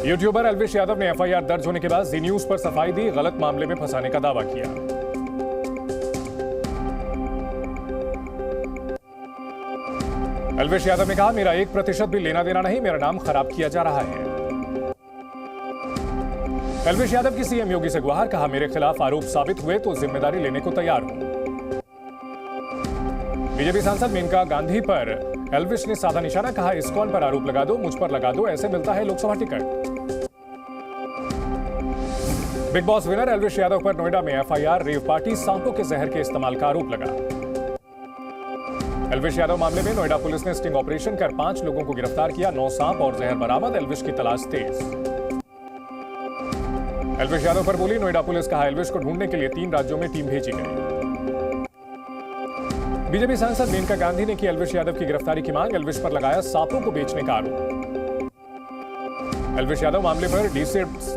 YouTuber Elvish Yadav ने FIR दर्ज होने के बाद जी न्यूज पर सफाई दी, गलत मामले में फंसाने का दावा किया। एल्विश यादव ने कहा, मेरा 1% भी लेना देना नहीं, मेरा नाम खराब किया जा रहा है। एल्विश यादव की सीएम योगी से गुहार, कहा मेरे खिलाफ आरोप साबित हुए तो जिम्मेदारी लेने को तैयार हूं। बीजेपी सांसद मेनका गांधी पर एल्विश ने साधा निशाना, कहा इस्कॉन पर आरोप लगा दो, मुझ पर लगा दो, ऐसे मिलता है Lok Sabha ticket. Big boss winner Elvish Yadav पर नोएडा में एफआईआर, रेव पार्टी सांपों के जहर के इस्तेमाल का आरोप लगा। एल्विश यादव मामले में नोएडा पुलिस ने स्टिंग ऑपरेशन कर 5 लोगों को गिरफ्तार किया, 9 सांप और जहर बरामद, एल्विश की तलाश तेज। एल्विश यादव पर बोली नोएडा पुलिस, कहा एल्विश को ढूंढने के लिए 3 राज्यों में टीम भेजी गई। बीजेपी सांसद मेनका गांधी ने की एल्विश यादव की गिरफ्तारी की मांग, एल्विश पर लगाया सांपों को बेचने का आरोप। एल्विश यादव मामले पर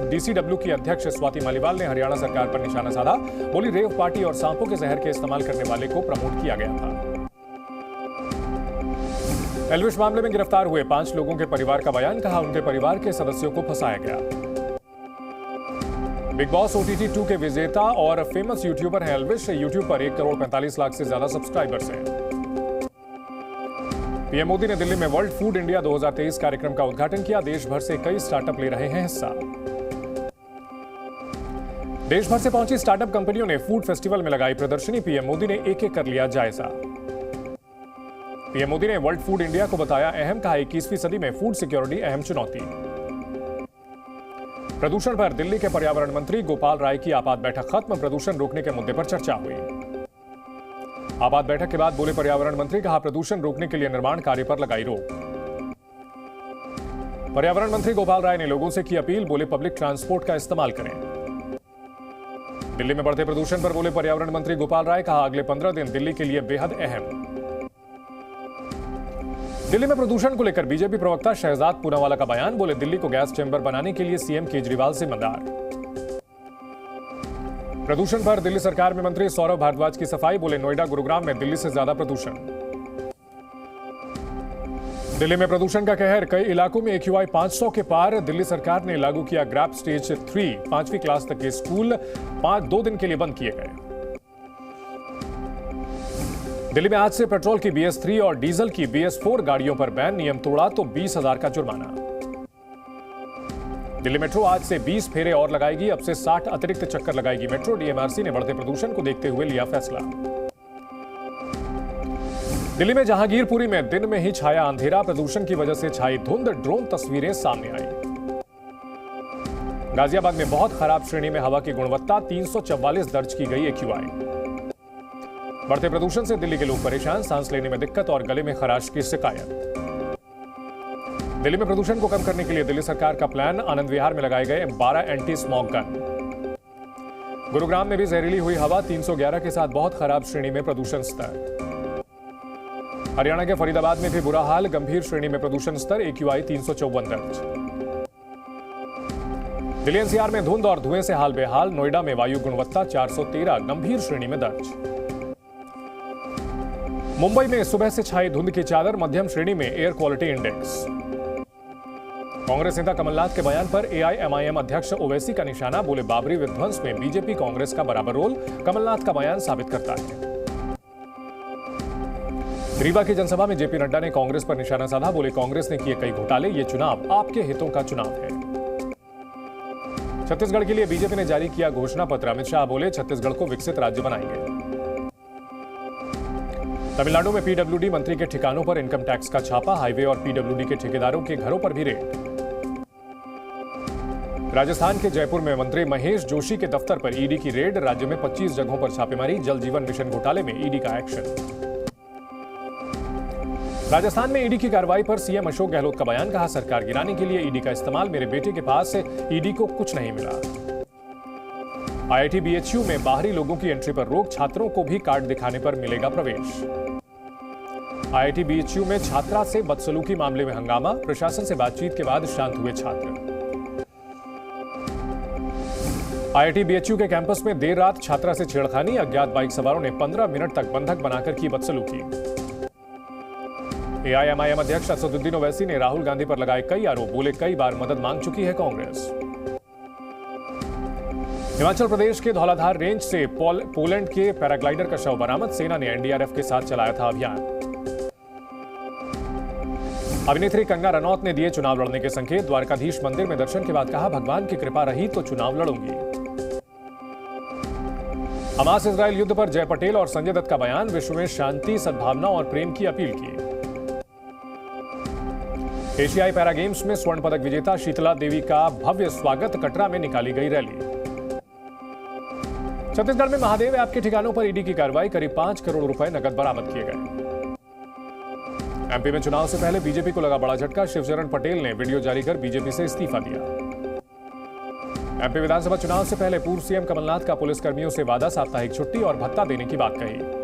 डीसीडब्ल्यू की अध्यक्ष स्वाति मालीवाल ने हरियाणा सरकार पर निशाना साधा, बोली रेव पार्टी और सांपों के जहर के इस्तेमाल करने वाले को प्रमोट किया गया था। एल्विश मामले में गिरफ्तार हुए 5 लोगों के परिवार का बयान, कहा उनके परिवार के सदस्यों को फंसाया गया। बिग बॉस OTT 2 के विजेता और फेमस यूट्यूबर हैं एल्विश, यूट्यूब पर 1 करोड़ 45 लाख से ज्यादा सब्सक्राइबर्स हैं। पीएम मोदी ने दिल्ली में वर्ल्ड फूड इंडिया 2023 कार्यक्रम का उद्घाटन किया, देश भर से कई स्टार्टअप ले रहे हैं हिस्सा। देश भर से पहुंची स्टार्टअप कंपनियों ने फूड फेस्टिवल में लगाई प्रदर्शनी, पीएम मोदी ने एक-एक कर लिया जायजा। पीएम मोदी ने वर्ल्ड फूड इंडिया को बताया अहम, कहा 21वीं सदी में फूड सिक्योरिटी अहम चुनौती। प्रदूषण पर दिल्ली के पर्यावरण मंत्री गोपाल राय की आपात बैठक खत्म, प्रदूषण रोकने के मुद्दे पर चर्चा हुई। आपात बैठक के बाद बोले पर्यावरण मंत्री, कहा प्रदूषण रोकने के लिए निर्माण कार्य पर लगाई रोक। पर्यावरण मंत्री गोपाल राय ने लोगों से की अपील, बोले पब्लिक ट्रांसपोर्ट का इस्तेमाल करें। दिल्ली में बढ़ते प्रदूषण पर बोले पर्यावरण मंत्री गोपाल राय, कहा अगले 15 दिन दिल्ली के लिए बेहद अहम। दिल्ली में प्रदूषण को लेकर बीजेपी प्रवक्ता शहजाद पूनावाला का बयान, बोले दिल्ली को गैस चैम्बर बनाने के लिए सीएम केजरीवाल से मंदार। प्रदूषण पर दिल्ली सरकार में मंत्री सौरभ भारद्वाज की सफाई, बोले नोएडा गुरुग्राम में दिल्ली से ज्यादा प्रदूषण। दिल्ली में प्रदूषण का कहर, कई इलाकों में AQI 500 के पार, दिल्ली सरकार ने लागू किया ग्रैप स्टेज 3, 5वीं क्लास तक के स्कूल 2 दिन के लिए बंद किए गए। दिल्ली में आज से पेट्रोल की BS3 और डीजल की BS4 गाड़ियों पर बैन, नियम तोड़ा तो 20,000 का जुर्माना। दिल्ली मेट्रो आज से 20 फेरे और लगाएगी, अब से 60 अतिरिक्त चक्कर लगाएगी मेट्रो, DMRC ने बढ़ते प्रदूषण को देखते हुए लिया फैसला। दिल्ली में जहांगीरपुरी में दिन में ही छाया अंधेरा, प्रदूषण की वजह से छाई धुंध, ड्रोन तस्वीरें सामने आई। गाजियाबाद में बहुत खराब श्रेणी में हवा की गुणवत्ता, 344 दर्ज की गई AQI। बढ़ते प्रदूषण से दिल्ली के लोग परेशान, सांस लेने में दिक्कत और गले में खराश की शिकायत। दिल्ली में प्रदूषण को कम करने के लिए दिल्ली सरकार का प्लान, आनंद विहार में लगाए गए 12 एंटी स्मॉग गन। गुरुग्राम में भी जहरीली हुई हवा, 311 के साथ बहुत खराब श्रेणी में प्रदूषण स्तर। हरियाणा के फरीदाबाद में भी बुरा हाल, गंभीर श्रेणी में प्रदूषण स्तर, AQI 354 दर्ज। दिल्ली NCR में धुंध और धुएं से हाल बेहाल, नोएडा में वायु गुणवत्ता 413 गंभीर श्रेणी में दर्ज। मुंबई में सुबह से छाई धुंध की चादर, मध्यम श्रेणी में एयर क्वालिटी इंडेक्स। कांग्रेस नेता कमलनाथ के बयान पर AIMIM अध्यक्ष ओवैसी का निशाना, बोले बाबरी विध्वंस में बीजेपी कांग्रेस का बराबर रोल, कमलनाथ का बयान साबित करता है। रीवा की जनसभा में जेपी नड्डा ने कांग्रेस पर निशाना साधा, बोले कांग्रेस ने किए कई घोटाले, ये चुनाव आपके हितों का चुनाव है। छत्तीसगढ़ के लिए बीजेपी ने जारी किया घोषणा पत्र, अमित शाह बोले छत्तीसगढ़ को विकसित राज्य बनाएंगे। तमिलनाडु में PWD मंत्री के ठिकानों पर इनकम टैक्स का छापा, हाईवे और PWD के ठेकेदारों के घरों पर भी रेड। राजस्थान के जयपुर में मंत्री महेश जोशी के दफ्तर पर ईडी की रेड, राज्य में 25 जगहों पर छापेमारी, जल जीवन मिशन घोटाले में ईडी का एक्शन। राजस्थान में ईडी की कार्रवाई पर सीएम अशोक गहलोत का बयान, कहा सरकार गिराने के लिए ईडी का इस्तेमाल, मेरे बेटे के पास से ईडी को कुछ नहीं मिला। IIT BHU में बाहरी लोगों की एंट्री पर रोक, छात्रों को भी कार्ड दिखाने पर मिलेगा प्रवेश। IIT BHU में छात्रा से बदसलूकी मामले में हंगामा, प्रशासन से बातचीत के बाद शांत हुए छात्र। IIT BHU के कैंपस में देर रात छात्रा से छेड़खानी, अज्ञात बाइक सवारों ने 15 मिनट तक बंधक बनाकर की बदसलूकी। एआईएमआईएम अध्यक्ष असदुद्दीन ओवैसी ने राहुल गांधी पर लगाए कई आरोप, बोले कई बार मदद मांग चुकी है कांग्रेस। हिमाचल प्रदेश के धौलाधार रेंज से पोलैंड के पैराग्लाइडर का शव बरामद, सेना ने एनडीआरएफ के साथ चलाया था अभियान। अभिनेत्री कंगना रनौत ने दिए चुनाव लड़ने के संकेत, द्वारकाधीश मंदिर में दर्शन के बाद कहा भगवान की कृपा रही तो चुनाव लड़ूंगी। हमास इजरायल युद्ध पर जय पटेल और संजय दत्त का बयान, विश्व में शांति, सद्भावना और प्रेम की अपील की। एशियाई पैरा गेम्स में स्वर्ण पदक विजेता शीतला देवी का भव्य स्वागत, कटरा में निकाली गई रैली। छत्तीसगढ़ में महादेव ऐप के ठिकानों पर ईडी की कार्रवाई, करीब 5 करोड़ रुपए नकद बरामद किए गए। एमपी में चुनाव से पहले बीजेपी को लगा बड़ा झटका, शिवचरण पटेल ने वीडियो जारी कर बीजेपी से इस्तीफा दिया। एमपी विधानसभा चुनाव से पहले पूर्व सीएम कमलनाथ का पुलिसकर्मियों से वादा, साप्ताहिक छुट्टी और भत्ता देने की बात कही।